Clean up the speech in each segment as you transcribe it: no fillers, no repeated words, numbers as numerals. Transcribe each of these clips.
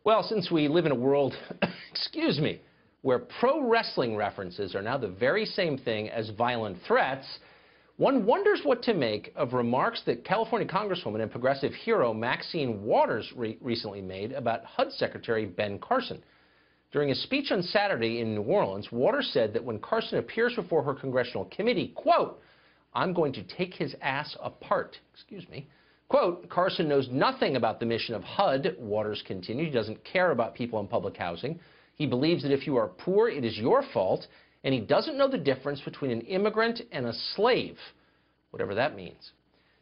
Well, since we live in a world, excuse me, where pro wrestling references are now the very same thing as violent threats, one wonders what to make of remarks that California Congresswoman and progressive hero Maxine recently made about HUD Secretary Ben Carson. During a speech on Saturday in New Orleans, Waters said that when Carson appears before her congressional committee, quote, "I'm going to take his ass apart," excuse me. Quote, "Carson knows nothing about the mission of HUD," Waters continued. "He doesn't care about people in public housing. He believes that if you are poor, it is your fault, and he doesn't know the difference between an immigrant and a slave," whatever that means.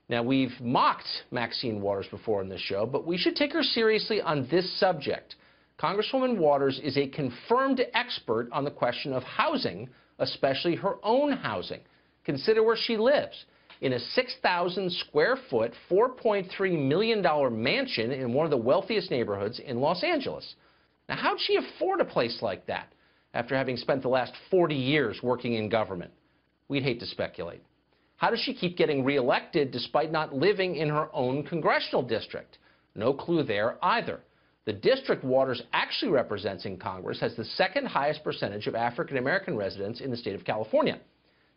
Now, we've mocked Maxine Waters before on this show, but we should take her seriously on this subject. Congresswoman Waters is a confirmed expert on the question of housing, especially her own housing. Consider where she lives. In a 6,000 square foot, $4.3 million mansion in one of the wealthiest neighborhoods in Los Angeles. Now, how'd she afford a place like that after having spent the last 40 years working in government? We'd hate to speculate. How does she keep getting reelected despite not living in her own congressional district? No clue there either. The district Waters actually represents in Congress has the second highest percentage of African American residents in the state of California.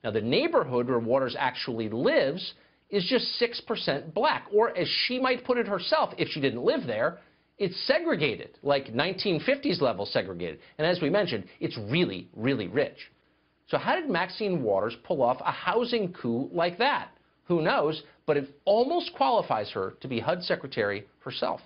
Now, the neighborhood where Waters actually lives is just 6% black, or as she might put it herself, if she didn't live there, it's segregated, like 1950s level segregated. And as we mentioned, it's really, really rich. So how did Maxine Waters pull off a housing coup like that? Who knows, but it almost qualifies her to be HUD Secretary herself.